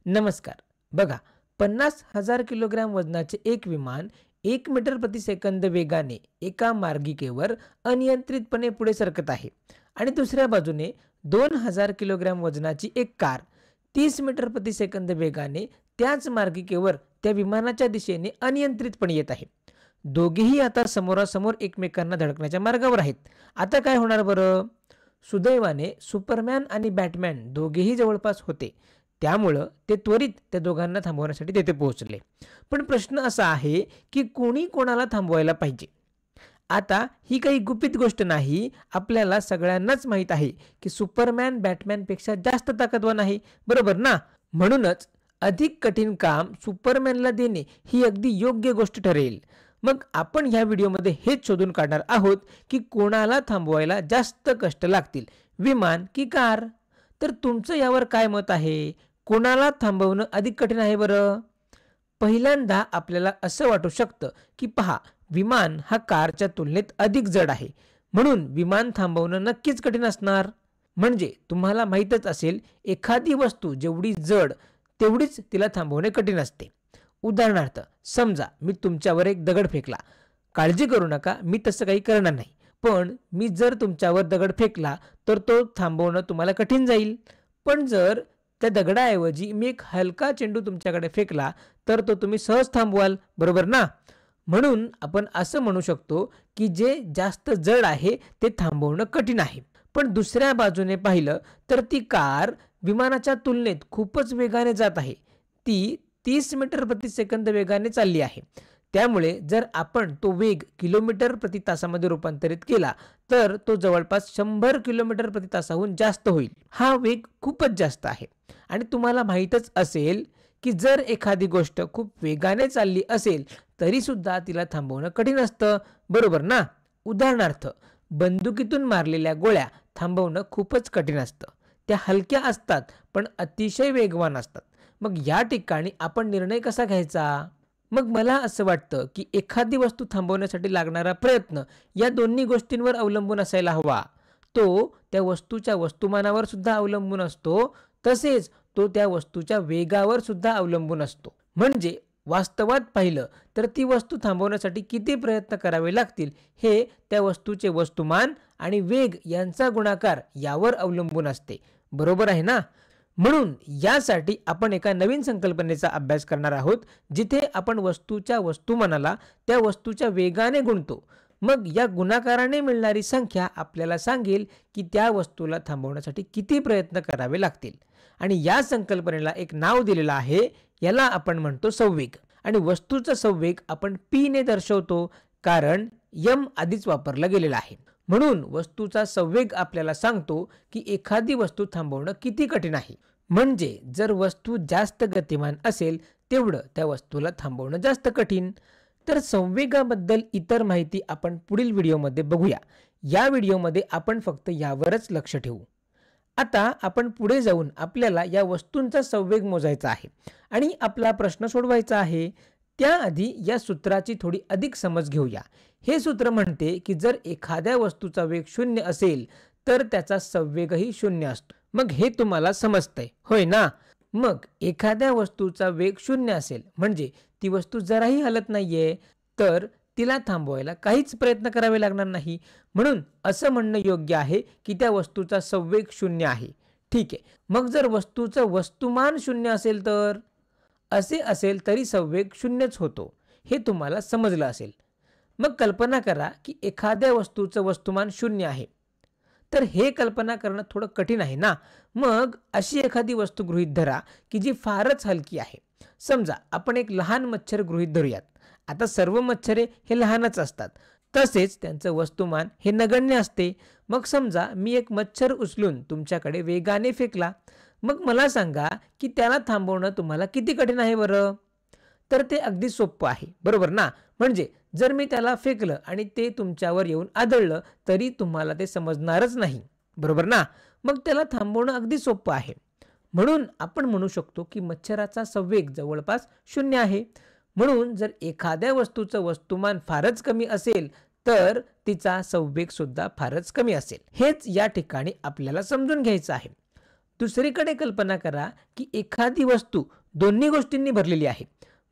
नमस्कार. बघा, 50,000 किलोग्रॅम वजनाचे एक विमान 1 मीटर प्रति सेकंद वेगाने एका मार्गिकेवर अनियंत्रितपणे पुढे सरकत आहे आणि दुसऱ्या बाजूने 2,000 किलोग्रॅम वजनाची एक कार 30 मीटर प्रति सेकंद वेगाने त्याच मार्गिकेवर त्या विमानाच्या दिशेने अनियंत्रितपणे येत आहे. दोघेही आता समोरासमोर एकमेकांना धडकण्याच्या मार्गावर आहेत. आता काय होणार बरं? सुदैवाने सुपरमॅन आणि बॅटमॅन दोघेही जवळपास होते. त्यामुळं ते त्वरित त्या दोघांना थांबवण्यासाठी तेथे पोहोचले. पण प्रश्न असा आहे की कोणी कोणाला थांबवायला पाहिजे? आता ही काही गुपित गोष्ट नाही. आपल्याला सगळ्यांनाच माहीत आहे की सुपरमॅन बॅटमॅनपेक्षा जास्त ताकदवान आहे, बरोबर ना? म्हणूनच अधिक कठीण काम सुपरमॅनला देणे ही अगदी योग्य गोष्ट ठरेल. मग आपण ह्या व्हिडिओमध्ये हेच शोधून काढणार आहोत की कोणाला थांबवायला जास्त कष्ट लागतील, विमान की कार? तर तुमचं यावर काय मत आहे? कोणाला थांबवणं अधिक कठीण आहे बरं? पहिल्यांदा आपल्याला असं वाटू शकतं की पहा, विमान हा कारच्या तुलनेत अधिक जड आहे, म्हणून विमान थांबवणं नक्कीच कठीण असणार. म्हणजे तुम्हाला माहीतच असेल, एखादी वस्तू जेवढी जड तेवढीच तिला थांबवणे कठीण असते. उदाहरणार्थ, समजा मी तुमच्यावर एक दगड फेकला. काळजी करू नका, मी तसं काही करणार नाही. पण मी जर तुमच्यावर दगड फेकला तर तो थांबवणं तुम्हाला कठीण जाईल. पण जर त्या दगडाऐवजी मी एक हलका चेंडू तुमच्याकडे फेकला तर तो तुम्ही सहज थांबवाल, बरोबर ना? म्हणून आपण असं म्हणू शकतो की जे जास्त जड आहे ते थांबवणं कठीण आहे. पण दुसऱ्या बाजूने पाहिलं तर ती कार विमानाच्या तुलनेत खूपच वेगाने जात आहे. ती 30 मीटर प्रति सेकंद वेगाने चालली आहे. त्यामुळे जर आपण तो वेग किलोमीटर प्रति तासामध्ये रूपांतरित केला तर तो जवळपास 100 किलोमीटर प्रति तासाहून जास्त होईल. हा वेग खूपच जास्त आहे. आणि तुम्हाला माहीतच असेल की जर एखादी गोष्ट खूप वेगाने चालली असेल तरी सुद्धा तिला थांबवणं कठीण असतं, बरोबर ना? उदाहरणार्थ, बंदुकीतून मारलेल्या गोळ्या थांबवणं खूपच कठीण असतं. त्या हलक्या असतात पण अतिशय वेगवान असतात. मग या ठिकाणी आपण निर्णय कसा घ्यायचा? मग मला असं वाटतं की एखादी वस्तू थांबवण्यासाठी लागणारा प्रयत्न या दोन्ही गोष्टींवर अवलंबून असायला हवा. तो त्या वस्तूच्या वस्तुमानावर सुद्धा अवलंबून असतो, तसेच तो त्या वस्तूच्या वेगावर सुद्धा अवलंबून असतो. म्हणजे वास्तवात पाहिलं तर ती वस्तू थांबवण्यासाठी किती प्रयत्न करावे लागतील हे त्या वस्तूचे वस्तुमान आणि वेग यांचा गुणाकार यावर अवलंबून असते, बरोबर आहे ना? म्हणून यासाठी आपण एका नवीन संकल्पनेचा अभ्यास करणार आहोत, जिथे आपण वस्तूच्या वस्तुमानाला त्या वस्तूच्या वेगाने गुणतो. मग या गुणाकाराने मिळणारी संख्या आपल्याला सांगेल की त्या वस्तूला थांबवण्यासाठी किती प्रयत्न करावे लागतील. आणि या संकल्पनेला एक नाव दिलेलं आहे. याला आपण म्हणतो संवेग. आणि वस्तूचा संवेग आपण p ने दर्शवतो, कारण m आधीच वापरला गेलेला आहे. म्हणून वस्तूचा संवेग आपल्याला सांगतो की एखादी वस्तू थांबवणं किती कठीण आहे. म्हणजे जर वस्तू जास्त गतिमान असेल तेवढं त्या वस्तूला थांबवणं जास्त कठीण. तर संवेगाबद्दल इतर माहिती आपण पुढील व्हिडिओमध्ये बघूया. या व्हिडिओमध्ये आपण फक्त यावरच लक्ष ठेवू. आता आपण पुढे जाऊन आपल्याला या वस्तूंचा संवेग मोजायचा आहे आणि आपला प्रश्न सोडवायचा आहे. त्याआधी या सूत्राची थोडी अधिक समज घेऊया. हे सूत्र म्हणते की जर एखाद्या वस्तूचा वेग 0 असेल तर त्याचा संवेगही 0 असतो. मग हे तुम्हाला समजतंय, होय ना? मग एखाद्या वस्तूचा वेग 0 असेल म्हणजे ती वस्तू जराही हलत नाहीये, तर तिला थांबवायला काहीच प्रयत्न करावे लागणार नाही. म्हणून असं म्हणणं योग्य आहे की त्या वस्तूचा संवेग 0 आहे. ठीक आहे. मग जर वस्तूचं वस्तुमान 0 असेल तर? असे असेल तरी संवेग 0च होतो. हे तुम्हाला समजलं असेल. मग कल्पना करा की एखाद्या वस्तूचं वस्तुमान 0 आहे. तर हे कल्पना करणं थोडं कठीण आहे ना? मग अशी एखादी वस्तू गृहीत धरा की जी फारच हलकी आहे. समजा आपण एक लहान मच्छर गृहीत धरूयात. आता सर्व मच्छरे हे लहानच असतात, तसेच त्यांचं वस्तुमान हे नगण्य असते. मग समजा मी एक मच्छर उचलून तुमच्याकडे वेगाने फेकला. मग मला सांगा की त्याला थांबवणं तुम्हाला किती कठीण आहे बरं? तर ते अगदी सोपं आहे, बरोबर ना? म्हणजे जर मी त्याला फेकलं आणि ते तुमच्यावर येऊन आदळलं तरी तुम्हाला ते समजणारच नाही, बरोबर ना? मग त्याला थांबवणं अगदी सोपं आहे. म्हणून आपण म्हणू शकतो की मच्छराचा संवेग जवळपास 0 आहे. म्हणून जर एखाद्या वस्तूचं वस्तुमान फारच कमी असेल तर तिचा संवेग सुद्धा फारच कमी असेल. हेच या ठिकाणी आपल्याला समजून घ्यायचं आहे. दुसरीकडे कल्पना करा की एखादी वस्तू दोन्ही गोष्टींनी भरलेली आहे,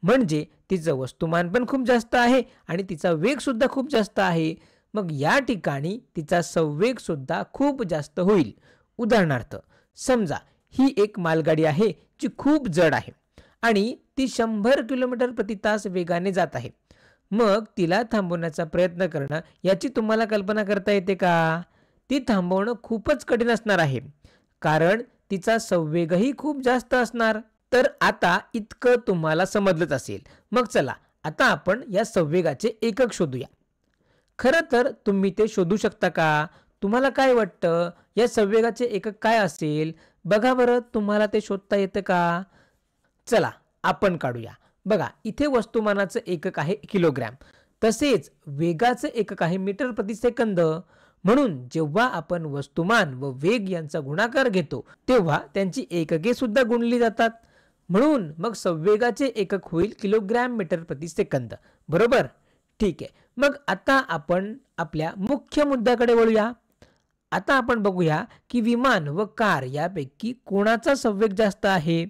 म्हणजे तिचं वस्तुमान पण खूप जास्त आहे आणि तिचा वेग सुद्धा खूप जास्त आहे. मग या ठिकाणी तिचा संवेग सुद्धा खूप जास्त होईल. उदाहरणार्थ, समजा ही एक मालगाडी आहे जी खूप जड आहे आणि ती 100 किलोमीटर प्रति तास वेगाने जात आहे. मग तिला थांबवण्याचा प्रयत्न करणं याची तुम्हाला कल्पना करता येते का? ती थांबवणं खूपच कठीण असणार आहे, कारण तिचा संवेगही खूप जास्त असणार. तर आता इतकं तुम्हाला समजलंच असेल. मग चला आता आपण या संवेगाचे एकक शोधूया. खरं तर तुम्ही ते शोधू शकता का? तुम्हाला काय वाटतं, या संवेगाचे एकक काय असेल? बघा बरं, तुम्हाला ते शोधता येतं का? चला आपण काढूया. बघा, इथे वस्तुमानाचं एकक आहे किलोग्रॅम, तसेच वेगाचं एकक आहे मीटर प्रति सेकंद. म्हणून जेव्हा आपण वस्तुमान व वेग यांचा गुणाकार घेतो तेव्हा त्यांची एकके सुद्धा गुणली जातात. म्हणून मग संवेगाचे एकक होईल किलोग्रॅम मीटर प्रति सेकंद. बरोबर? ठीक आहे. मग आता आपण आपल्या मुख्य मुद्द्याकडे वळूया. आता आपण बघूया की विमान व कार यापैकी कोणाचा संवेग जास्त आहे.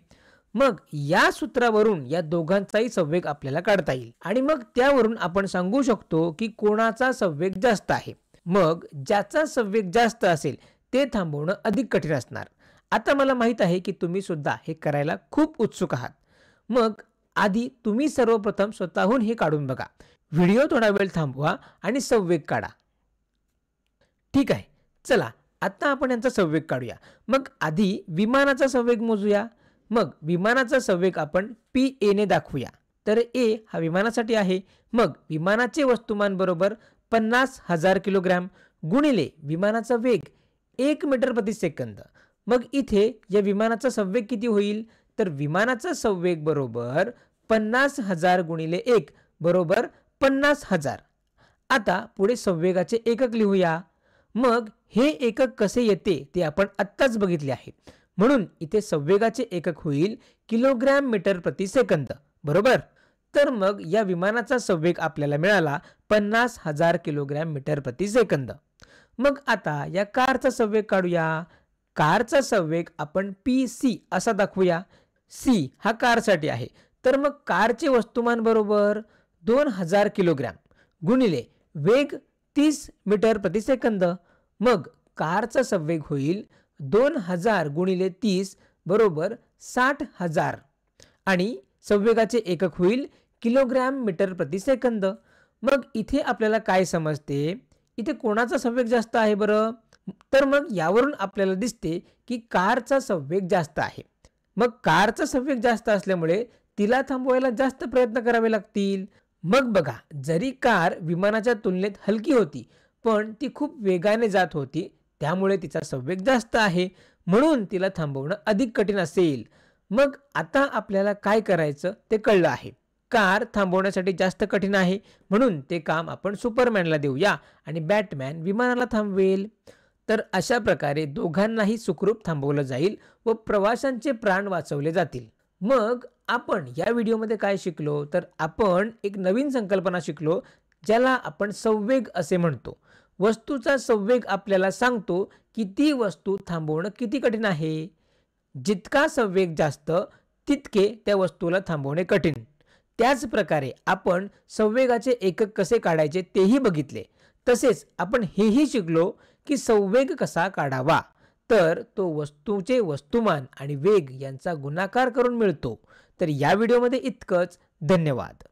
मग या सूत्रावरून या दोघांचाही संवेग आपल्याला काढता येईल आणि मग त्यावरून आपण सांगू शकतो की कोणाचा संवेग जास्त आहे. मग ज्याचा संवेग जास्त असेल ते थांबवणं अधिक कठीण असणार. आता मला माहित आहे की तुम्ही सुद्धा हे करायला खूप उत्सुक आहात. मग आधी तुम्ही सर्वप्रथम स्वतःहून हे काढून बघा. व्हिडिओ थोडा वेळ थांबवा आणि संवेग काढा. ठीक आहे, चला आता आपण यांचा संवेग काढूया. मग आधी विमानाचा संवेग मोजूया. मग विमानाचा संवेग आपण PA ने दाखवूया. तर A हा विमानासाठी आहे. मग विमानाचे वस्तुमान बरोबर 50,000 किलोग्रॅम गुणिले विमानाचा वेग 1 मीटर प्रति सेकंद. मग इथे या विमानाचा संवेग किती होईल? तर विमानाचा संवेग बरोबर 50,000 गुणिले 1 बरोबर 50,000. आता पुढे संवेगाचे एकक लिहूया. मग हे एकक कसे येते ते आपण आत्ताच बघितले आहे. म्हणून इथे संवेगाचे एकक होईल किलोग्रॅम मीटर प्रति सेकंद. बरोबर? तर मग या विमानाचा संवेग आपल्याला मिळाला 50,000 किलोग्रॅम मीटर प्रति सेकंद. मग आता या कारचा संवेग काढूया. कारचा संवेग आपण PC असा दाखवूया. C हा कारसाठी आहे. तर मग कारचे वस्तुमान बरोबर 2000 किलोग्रॅम गुणिले वेग 30 मीटर प्रति सेकंद. मग कारचा संवेग होईल 2000 गुणिले 30 बरोबर 60,000 आणि संवेगाचे एकक होईल किलोग्रॅम मीटर प्रति सेकंद. मग इथे आपल्याला काय समजते? इथे कोणाचा संवेग जास्त आहे बरं? तर मग यावरून आपल्याला दिसते की कारचा संवेग जास्त आहे. मग कारचा संवेग जास्त असल्यामुळे तिला थांबवायला जास्त प्रयत्न करावे लागतील. मग बघा, जरी कार विमानाच्या तुलनेत हलकी होती पण ती खूप वेगाने जात होती, त्यामुळे तिचा संवेग जास्त आहे. म्हणून तिला थांबवणं अधिक कठीण असेल. मग आता आपल्याला काय करायचं ते कळलं आहे. कार थांबवण्यासाठी जास्त कठीण आहे, म्हणून ते काम आपण सुपरमॅनला देऊया आणि बॅटमॅन विमानाला थांबवेल. तर अशा प्रकारे दोघांनाही सुखरूप थांबवलं जाईल व प्रवाशांचे प्राण वाचवले जातील. मग आपण या व्हिडिओमध्ये काय शिकलो? तर आपण एक नवीन संकल्पना शिकलो, ज्याला आपण संवेग असे म्हणतो. वस्तूचा संवेग आपल्याला सांगतो की ती वस्तू थांबवणं किती कठीण आहे. जितका संवेग जास्त तितके त्या वस्तूला थांबवणे कठीण. त्याच प्रकारे आपण संवेगाचे एकक कसे काढायचे तेही बघितले. तसेच आपण हेही शिकलो की संवेग कसा काढावा. तर तो वस्तूचे वस्तुमान आणि वेग यांचा गुणाकार करून मिळतो. तर या व्हिडिओमध्ये इतकंच. धन्यवाद.